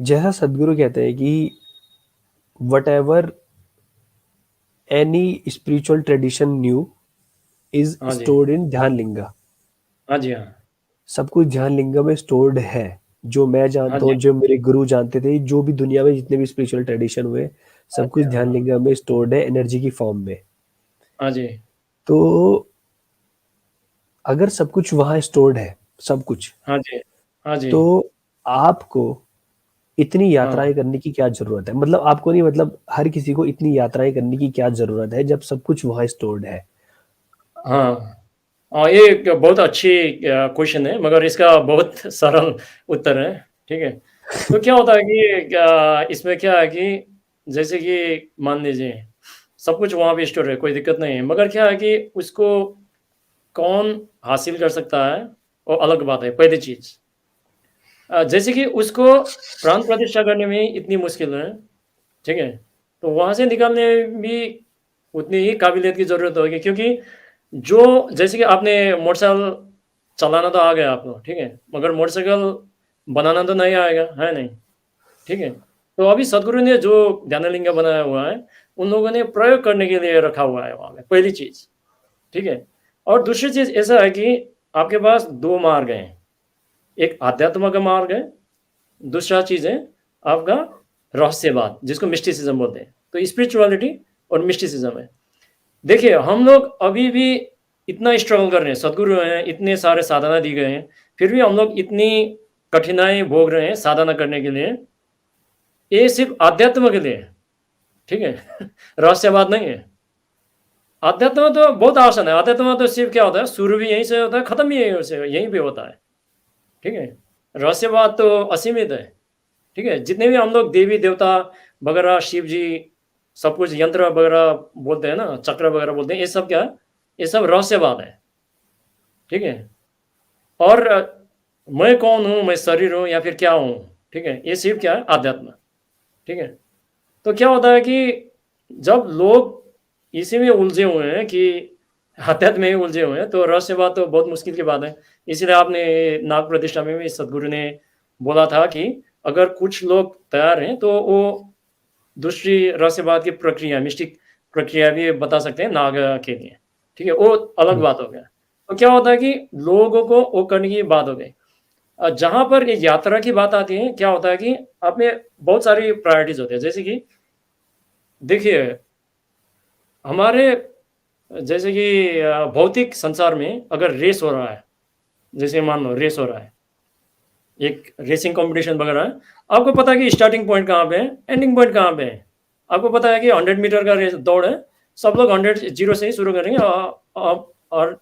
जैसा सदगुरु कहते हैं कि whatever any spiritual tradition new is हाँ जी। स्टोर्ड इन ध्यान लिंगा। हाँ जी, हाँ। सब कुछ ध्यान लिंगा में स्टोर्ड है। जो मैं हाँ जानता जी, हूँ, जो मेरे गुरु जानते थे, जो भी दुनिया में जितने भी स्पिरिचुअल ट्रेडिशन हुए, हाँ सब जी, कुछ ध्यान हाँ। लिंगा में स्टोर्ड है एनर्जी की फॉर्म में। हाँ जी, तो अगर सब कुछ वहां स्टोर्ड है, सब कुछ, हाँ जी, हाँ जी, तो आपको इतनी हाँ, यात्राएं करने की क्या जरूरत है? मतलब आपको नहीं, मतलब हर किसी को इतनी यात्राएं करने की क्या जरूरत है जब सब कुछ वहां स्टोर्ड है? हाँ। ये एक बहुत अच्छी क्वेश्चन है, मगर इसका बहुत सरल उत्तर है, ठीक है? तो क्या होता है कि इसमें क्या है कि जैसे कि मान लीजिए, सब कुछ वहाँ पे स्टोर है, कोई दिक्कत नहीं है, मगर क्या है कि उसको कौन हासिल कर सकता है, वो अलग बात है, पहली चीज़। जैसे कि उसको प्राण प्रतिष्ठा करने में इतनी मुश्किल है, ठीक है? तो वहाँ से निकालने में भी उतनी ही काबिलियत की ज़रूरत होगी, क्योंकि जो जैसे कि आपने मोटरसाइकिल चलाना तो आ गया आपको, ठीक है? मगर मोटरसाइकिल बनाना तो नहीं आएगा, है नहीं? ठीक है? तो अभी सद्गुरु ने जो ज्ञानलिंग बनाया हुआ है, उन लोगों ने प्रयोग करने के लिए रखा हुआ है वहाँ पे, पहली चीज़, ठीक है? और दूसरी चीज़ ऐसा है कि आपके पास 2 मार्ग हैं, एक आध्यात्म का मार्ग है, दूसरा चीज़ है आपका रहस्यवाद, जिसको मिस्टिसिज़्म बोलते हैं। तो स्पिरिचुअलिटी और मिस्टिसिज़्म है। देखिए, हम लोग अभी भी इतना स्ट्रगल कर रहे हैं, सद्गुरु हैं, इतने सारे साधना दी गए हैं, फिर भी हम लोग इतनी कठिनाई भोग रहे हैं साधना करने के लिए। ये सिर्फ़ अध्यात्म के लिए है, ठीक है? रहस्यवाद नहीं है। अध्यात्म तो बहुत आसान है, अध्यात्म तो सिर्फ़ क्या होता है, शुरू भी यहीं से होता है, खत्म भी यहीं पे होता है, ठीक है? रहस्यवाद तो असीमित है, ठीक है? जितने भी हम लोग देवी-देवता वगैरह, शिव जी, सब कुछ यंत्र वगैरह बोलते हैं ना, चक्र वगैरह बोलते हैं, ये सब क्या है? ये सब रहस्यवाद है, ठीक है? और मैं कौन हूँ, मैं शरीर हूँ या फिर क्या हूँ, ठीक है? ये सिर्फ़ क्या है? अध्यात्म, ठीक है? तो क्या होता है कि जब लोग इसी में उलझे हुए हैं कि अध्यात्म में ही उलझे हुए हैं, तो रहस्यवाद तो बहुत मुश्किल की बात है। इसीलिए आपने नाग प्रतिष्ठा में भी सद्गुरु ने बोला था कि अगर कुछ लोग तैयार हैं, तो वो दूसरी रहस्यवाद की प्रक्रिया, मिस्टिक प्रक्रिया भी बता सकते हैं नाग के लिए, ठीक है? वो अलग हम्म, बात हो गया। तो क्या होता है कि लोगों को वो करने की बात हो गई। जहाँ पर ये यात्रा की बात आती है, क्या होता है कि आप में बहुत सारी प्रायोरिटीज़ होती है। जैसे कि देखिए, हमारे जैसे कि भौतिक संसार में अगर रेस हो रहा है, जैसे मान लो रेस हो रहा है, एक रेसिंग कॉम्पिटिशन वगैरह है, आपको पता है कि स्टार्टिंग पॉइंट कहाँ पे है, एंडिंग पॉइंट कहाँ पे है। आपको पता है कि 100 मीटर का रेस दौड़ है, सब लोग 100 जीरो से ही शुरू करेंगे, और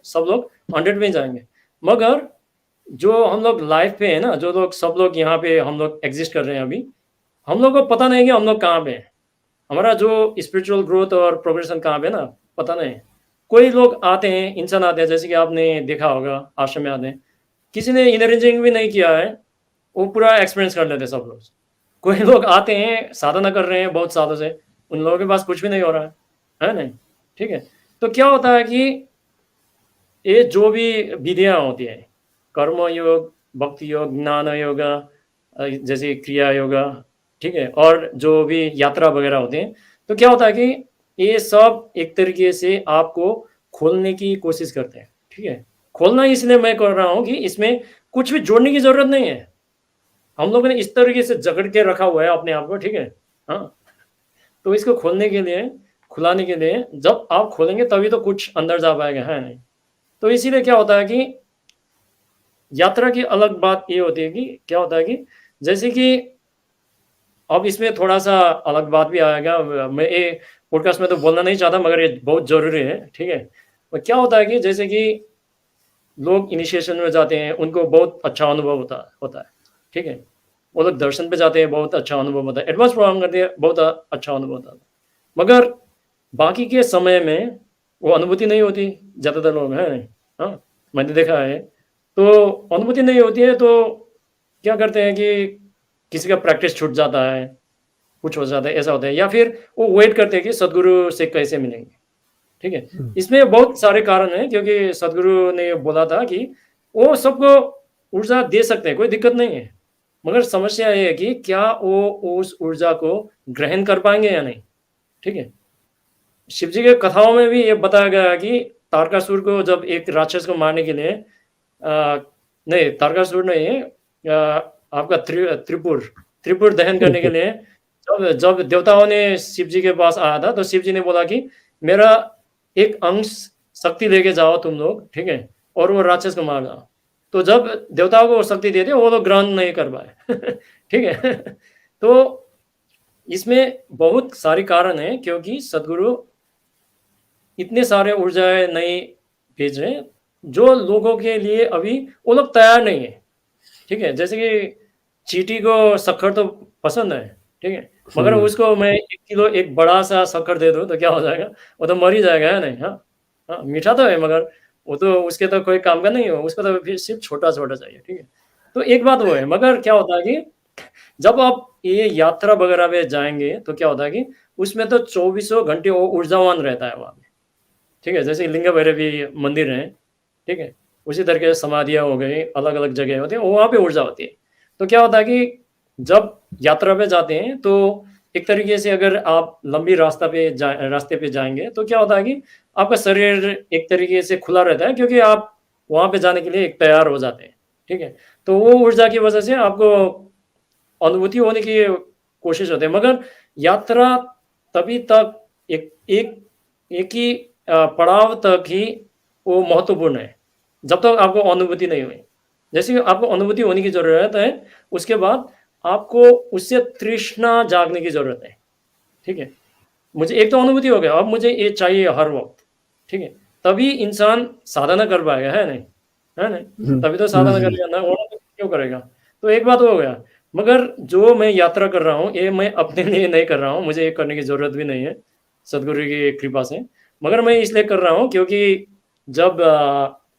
सब लोग 100 में ही जाएँगे। मगर जो हम लोग लाइफ पे है ना, जो लोग सब लोग यहाँ पे हम लोग एग्ज़िस्ट कर रहे हैं अभी, हम लोग को पता नहीं कि हम लोग कहाँ पे हैं। हमारा जो स्पिरिचुअल ग्रोथ और प्रोग्रेशन कहाँ पे है ना, पता नहीं। कोई लोग आते हैं, इंसान आते हैं, जैसे कि आपने देखा होगा आश्रम में आते हैं, किसी ने इनर इंजीनियरिंग भी नहीं किया है, वो पूरा एक्सपीरियंस कर लेते हैं सब लोग। कोई लोग आते हैं, साधना कर रहे हैं बहुत सालों से, उन लोगों के पास कुछ भी नहीं हो रहा है नहीं? ठीक है? तो क्या होता है कि ये जो भी विधियाँ होती हैं, कर्म योग, भक्ति योग, ज्ञान योग, जैसे क्रिया योगा, ठीक है? और जो भी यात्रा वगैरह होते हैं, तो क्या होता है कि ये सब एक तरीके से आपको खोलने की कोशिश करते हैं, ठीक है? खोलना इसलिए मैं कर रहा हूँ कि इसमें कुछ भी जोड़ने की ज़रूरत नहीं है। हम लोगों ने इस तरीके से जकड़ के रखा हुआ है अपने आप को, ठीक है? हाँ, तो इसको खोलने के लिए, खुलाने के लिए जब आप खोलेंगे तभी तो कुछ अंदर जा पाएगा, है नहीं? तो इसीलिए क्या होता है कि यात्रा की अलग बात ये होती है कि क्या होता है कि जैसे कि अब इसमें थोड़ा-सा अलग बात भी आएगा। मैं ये पॉडकास्ट में तो बोलना नहीं चाहता, मगर ये बहुत ज़रूरी है, ठीक है? और क्या होता है कि जैसे कि लोग इनिशिएशन में जाते हैं, उनको बहुत अच्छा अनुभव होता होता है, ठीक है? वो लोग दर्शन पे जाते हैं, बहुत अच्छा अनुभव होता है। एडवांस प्रोग्राम करते हैं, बहुत अच्छा अनुभव होता है। मगर बाकी के समय में वो अनुभूति नहीं होती, ज़्यादातर लोग हैं, हाँ, मैंने देखा है। तो अनुभूति नहीं होती है, तो क्या करते हैं कि किसी का प्रैक्टिस छूट जाता है, कुछ हो जाता है, ऐसा होता है, या फिर वो वेट करते हैं कि सद्गुरु से कैसे मिलेंगे, ठीक है? हम्म, इसमें बहुत सारे कारण हैं, क्योंकि सद्गुरु ने बोला था कि वो सबको ऊर्जा दे सकते हैं, कोई दिक्कत नहीं है। मगर समस्या ये है कि क्या वो उस ऊर्जा को ग्रहण कर पाएँगे या नहीं, ठीक है? शिव जी के कथाओं में भी ये बताया गया है कि तारकासुर को जब एक राक्षस को मारने के लिए नहीं तारकासुर नहीं आपका त्रिपुर दहन करने के लिए जब जब देवताओं ने शिव जी के पास आया था तो शिव जी ने बोला कि मेरा एक अंश शक्ति लेके जाओ तुम लोग, ठीक है? और वो राक्षस को मार डालो। तो जब देवताओं को वो शक्ति दे दी वो लोग ग्रहण नहीं कर पाए। ठीक है? तो इसमें बहुत सारे कारण हैं क्योंकि सद्गुरु इतने सारे ऊर्जाएँ नहीं भेज रहे हैं, जो लोगों के लिए अभी वो लोग तैयार नहीं है, ठीक है? जैसे कि चींटी को शक्कर तो पसंद है, ठीक है? मगर हुँ, उसको मैं 1 किलो एक बड़ा-सा शक्कर दे दूँ तो क्या हो जाएगा? वो तो मर ही जाएगा, है नहीं? हाँ, हाँ, मीठा तो है मगर वो तो उसके तो कोई काम का नहीं है, उसको तो फिर सिर्फ़ छोटा-छोटा चाहिए, ठीक है? तो एक बात वो है, मगर क्या होता है कि जब आप ये यात्रा वगैरह में जाएँगे, तो क्या होता है कि उसमें तो चौबीसों घंटे वो ऊर्जावान रहता है वहाँ पे। ठीक है? जैसे लिंग भैरवी मंदिर है, ठीक है? उसी तरीके से समाधियाँ हो गई, अलग-अलग जगह होती हैं, वहाँ पे ऊर्जा होती है। तो क्या होता है कि जब यात्रा पे जाते हैं, तो एक तरीके से अगर आप लंबी रास्ते पे जाएँगे, तो क्या होता है कि आपका शरीर एक तरीके से खुला रहता है क्योंकि आप वहाँ पे जाने के लिए एक तैयार हो जाते हैं, ठीक है? तो वो ऊर्जा की वजह से आपको अनुभूति होने की कोशिश होती है, मगर यात्रा तभी तक एक एक एक ही पड़ाव तक ही वो महत्वपूर्ण है, जब तक आपको अनुभूति नहीं हुई। जैसे कि आपको अनुभूति होने की ज़रूरत है, उसके बाद आपको उससे तृष्णा जागने की ज़रूरत है, ठीक है? मुझे एक तो अनुभूति हो गया, अब मुझे ये चाहिए हर वक़्त, ठीक है? तभी इंसान साधना कर पाएगा, है नहीं? है नहीं? हुँ, तभी तो हुँ, साधना हुँ। करेगा ना, वरना तो क्यों करेगा? तो एक बात हो गया, मगर जो मैं यात्रा कर रहा हूँ, ये मैं अपने लिए नहीं कर रहा हूँ, मुझे ये करने की ज़रूरत भी नहीं है, सद्गुरु की कृपा से। मगर मैं इसलिए कर रहा हूँ क्योंकि जब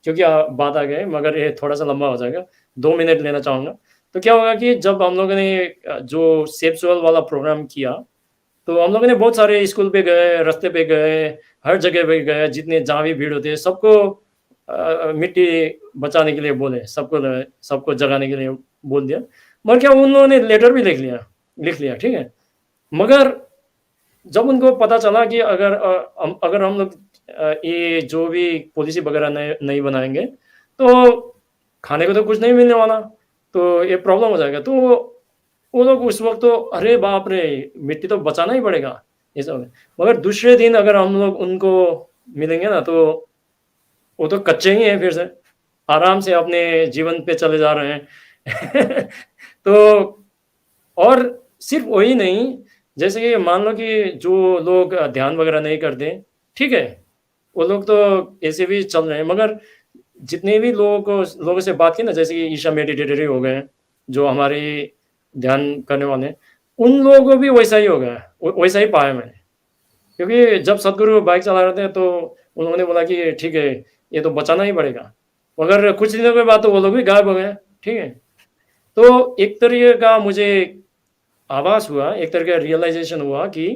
क्योंकि बात आ गई मगर ये थोड़ा-सा लंबा हो जाएगा, 2 मिनट लेना चाहूँगा। तो क्या होगा कि जब हम लोगों ने जो सेफ सोल वाला प्रोग्राम किया तो हम लोगों ने बहुत सारे स्कूल पे गए, रास्ते पे गए, हर जगह पे गए, जितने जहाँ भी भीड़ होती है, सबको मिट्टी बचाने के लिए बोले, सबको जगाने के लिए बोल दिया। मगर क्या उन लोगों ने लेटर भी लिख लिया, ठीक है? मगर जब उनको पता चला कि अगर हम लोग ये जो भी पॉलिसी वगैरह नहीं बनाएँगे, तो खाने को तो कुछ नहीं मिलने वाला, तो ये प्रॉब्लम हो जाएगा। तो वो लोग उस वक़्त तो अरे बाप रे! मिट्टी तो बचाना ही पड़ेगा, ये सब है। मगर दूसरे दिन अगर हम लोग उनको मिलेंगे ना, तो वो तो कच्चे ही हैं फिर से, आराम से अपने जीवन पे चले जा रहे हैं। तो और सिर्फ़ वही नहीं, जैसे कि मान लो कि जो लोग ध्यान वगैरह नहीं करते, ठीक है, वो लोग तो ऐसे भी चल रहे हैं, मगर जितने भी लोगों से बात की ना, जैसे कि ईशा मेडिटेटर ही हो गए, जो हमारे ध्यान करने वाले हैं, उन लोगों को भी वैसा ही हो गया है, वैसा ही पाया मैंने। क्योंकि जब सदगुरु बाइक चला रहे थे, तो उन्होंने बोला कि ठीक है, ये तो बचाना ही पड़ेगा। मगर कुछ दिनों के बाद तो वो लोग भी गायब हो गए, ठीक है? तो एक तरीके का मुझे आभास हुआ, एक तरह का रियलाइज़ेशन हुआ कि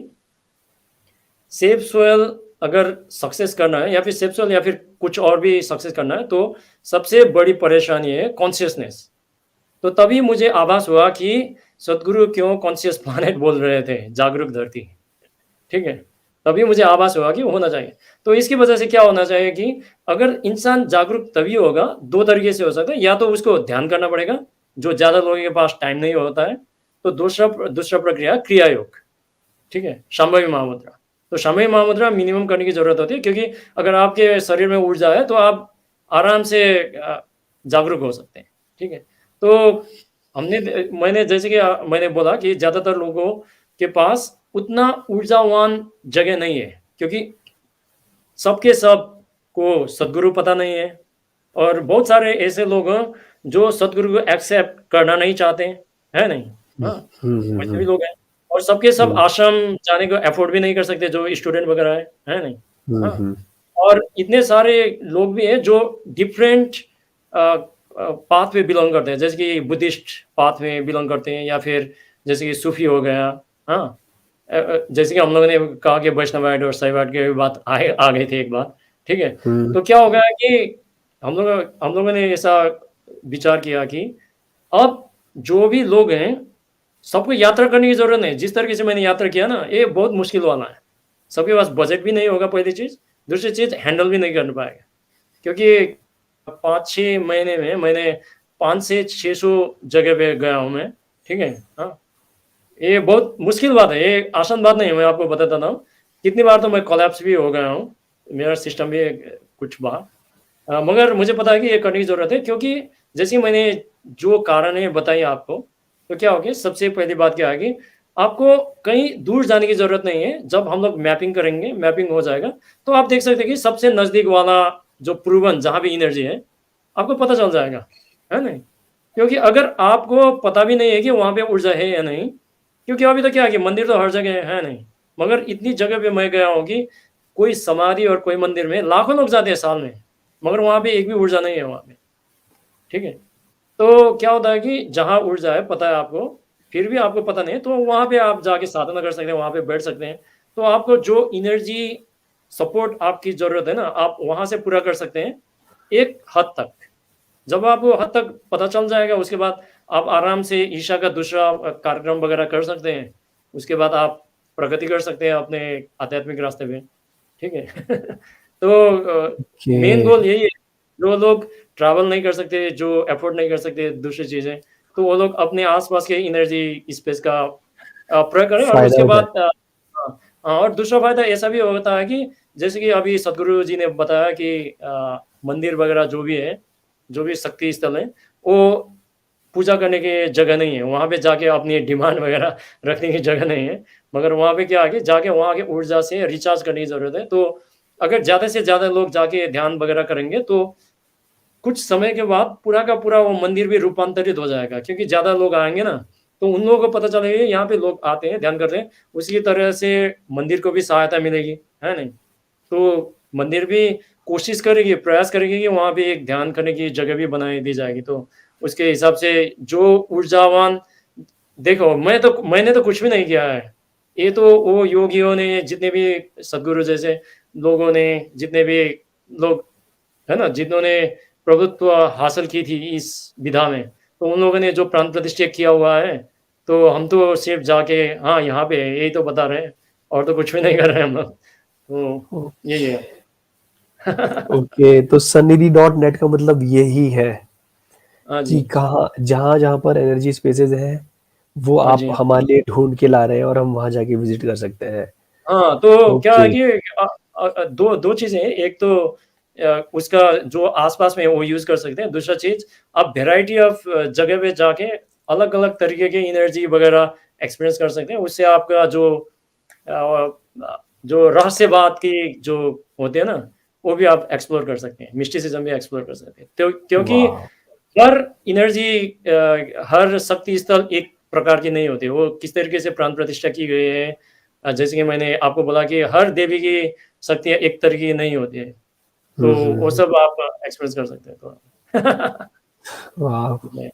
सेफ सोइल अगर सक्सेस करना है या फिर सेफ सोइल या फिर कुछ और भी सक्सेस करना है, तो सबसे बड़ी परेशानी है कॉन्शियसनेस। तो तभी मुझे आभास हुआ कि सद्गुरु क्यों कॉन्शियस प्लैनेट बोल रहे थे, जागरूक धरती, ठीक है? तभी मुझे आभास हुआ कि होना चाहिए। तो इसकी वजह से क्या होना चाहिए कि अगर इंसान जागरूक तभी होगा, 2 तरीके से हो सकता है, या तो उसको ध्यान करना पड़ेगा, जो ज़्यादा लोगों के पास टाइम नहीं होता है, तो दूसरा दूसरा प्रक्रिया क्रिया योग। ठीक है? शांभवी महामुद्रा। तो शांभवी महामुद्रा मिनिमम करने की ज़रूरत होती है क्योंकि अगर आपके शरीर में ऊर्जा है तो आप आराम से जागरूक हो सकते हैं। ठीक है? तो मैंने जैसे कि मैंने बोला कि ज़्यादातर लोगों के पास उतना ऊर्जावान जगह नहीं है क्योंकि सबके सब को सद्गुरु पता नहीं है और बहुत सारे ऐसे लोग हैं जो सद्गुरु को एक्सेप्ट करना नहीं चाहते हैं, है नहीं? हुँ, हाँ, हुँ, हुँ, वैसे हुँ, भी लोग हैं और सबके सब हुँ, आश्रम जाने को अफ़ोर्ड भी नहीं कर सकते जो स्टूडेंट वगैरह है नहीं? हुँ, हाँ, हुँ, और इतने सारे लोग भी हैं जो डिफरेंट पाथ में बिलॉन्ग करते हैं, जैसे कि बुद्धिस्ट पाथ में बिलॉन्ग करते हैं या फिर जैसे कि सूफ़ी हो गया, हाँ? जैसे कि हम लोगों ने कहा कि वैष्णवाइट और शैवाइट की बात आ गई थी एक बार, ठीक है? हुँ, तो क्या हो गया कि हम लोगों ने ऐसा विचार किया कि अब जो भी लोग हैं, सबको यात्रा करने की ज़रूरत नहीं। जिस तरीके से मैंने यात्रा किया ना, ये बहुत मुश्किल वाला है। सबके पास बजट भी नहीं होगा पहली चीज़, दूसरी चीज़ हैंडल भी नहीं कर पाएगा। क्योंकि 5-6 महीने में मैंने 5 से 600 जगह पे गया हूँ मैं, ठीक है? हाँ, ये बहुत मुश्किल बात है, ये आसान बात नहीं है, मैं आपको बताता हूँ। कितनी बार तो मैं कोलैप्स भी हो गया हूँ, मेरा सिस्टम भी कुछ बार मगर मुझे पता है कि ये करने की ज़रूरत है क्योंकि जैसे ही मैंने जो कारण है बताई आपको, तो क्या हो गया सबसे पहली बात क्या है कि आपको कहीं दूर जाने की ज़रूरत नहीं है। जब हम लोग मैपिंग करेंगे, मैपिंग हो जाएगा, तो आप देख सकते हैं कि सबसे नज़दीक वाला जो प्रूवन जहाँ भी एनर्जी है, आपको पता चल जाएगा, है नहीं? क्योंकि अगर आपको पता भी नहीं है कि वहाँ पे ऊर्जा है या नहीं, क्योंकि अभी तो क्या है कि मंदिर तो हर जगह है नहीं, मगर इतनी जगह पे मैं गया हूँ कि कोई समाधि और कोई मंदिर में लाखों लोग जाते हैं साल में, मगर वहाँ पे एक भी ऊर्जा नहीं है वहाँ पे, ठीक है? तो क्या होता है कि जहाँ ऊर्जा है, पता है आपको, फिर भी आपको पता नहीं है, तो वहाँ पे आप जाके साधना कर सकते हैं, वहाँ पे बैठ सकते हैं। तो आपको जो एनर्जी सपोर्ट आपकी ज़रूरत है ना, आप वहाँ से पूरा कर सकते हैं, एक हद तक। जब आपको हद तक पता चल जाएगा, उसके बाद आप आराम से ईशा का दूसरा कार्यक्रम वगैरह कर सकते हैं। उसके बाद आप प्रगति कर सकते हैं अपने आध्यात्मिक रास्ते पे, ठीक है? तो मेन ओके। गोल यही है, जो लोग ट्रैवल नहीं कर सकते, जो अफ़ोर्ड नहीं कर सकते दूसरी चीज़ें, तो वो लोग अपने आस-पास के एनर्जी स्पेस का प्रयोग करें और फ़ायदा उसके उठाएँ। बाद हाँ, हाँ और दूसरा फ़ायदा ऐसा भी होता है कि जैसे कि अभी सद्गुरु जी ने बताया कि मंदिर वगैरह जो भी है, जो भी शक्ति स्थल है, वो पूजा करने की जगह नहीं है। वहाँ पे जाके अपनी डिमांड वगैरह रखने की जगह नहीं है। मगर वहाँ पे क्या है कि जाके वहाँ की ऊर्जा से रिचार्ज करने की ज़रूरत है। तो अगर ज़्यादा से ज़्यादा लोग जाके ध्यान वगैरह करेंगे, तो कुछ समय के बाद पूरा का पूरा वो मंदिर भी रूपांतरित हो जाएगा क्योंकि ज़्यादा लोग आएँगे ना, तो उन लोगों को पता चलेगा यहाँ पे लोग आते हैं, ध्यान करते हैं। उसी तरह से मंदिर को भी सहायता मिलेगी, है नहीं? तो मंदिर भी कोशिश करेगी, प्रयास करेगी कि वहाँ पे एक ध्यान करने की जगह भी बनाई दी जाएगी। तो उसके हिसाब से जो ऊर्जावान देखो, मैंने तो कुछ भी नहीं किया है। ये तो वो योगियों ने, जितने भी सद्गुरु जैसे लोगों ने, जितने भी लोग है ना, जिन्होंने प्रभुत्व हासिल की थी इस विधा में, तो उन लोगों ने जो प्राण प्रतिष्ठा किया हुआ है, तो हम तो सिर्फ़ जाके हाँ, यहाँ पे है, यही तो बता रहे हैं और तो कुछ भी नहीं कर रहे हैं हम लोग। तो ओ यही है। ओके, तो सन्निधि डॉट नेट का मतलब यही है हाँ कि जी। कहाँ जहाँ-जहाँ पर एनर्जी स्पेसेस हैं, वो हाँ आप जी। हमारे लिए ढूँढ के ला रहे हैं और हम वहाँ जाके विज़िट कर सकते हैं। हाँ, तो क्या है ओके। कि 2 चीज़ें हैं, एक तो उसका जो आस-पास में है वो यूज़ कर सकते हैं, दूसरा चीज़ आप वैरायटी ऑफ जगह पे जाके अलग-अलग तरीके की एनर्जी वगैरह एक्सपीरियंस कर सकते हैं। उससे आपका जो रहस्यवाद की जो होते हैं ना, वो भी आप एक्सप्लोर कर सकते हैं, मिस्टिसिज़्म भी एक्सप्लोर कर सकते हैं। तो क्योंकि वाह! हर एनर्जी हर शक्ति स्थल एक प्रकार की नहीं होती, वो किस तरीके से प्राण प्रतिष्ठा की गई है जैसे कि मैंने आपको बोला कि हर देवी की शक्तियाँ एक तरह की नहीं होती है, हुँ, तो हुँ, वो हुँ। सब आप एक्सपीरियंस कर सकते हैं थोड़ा। वाह! जी।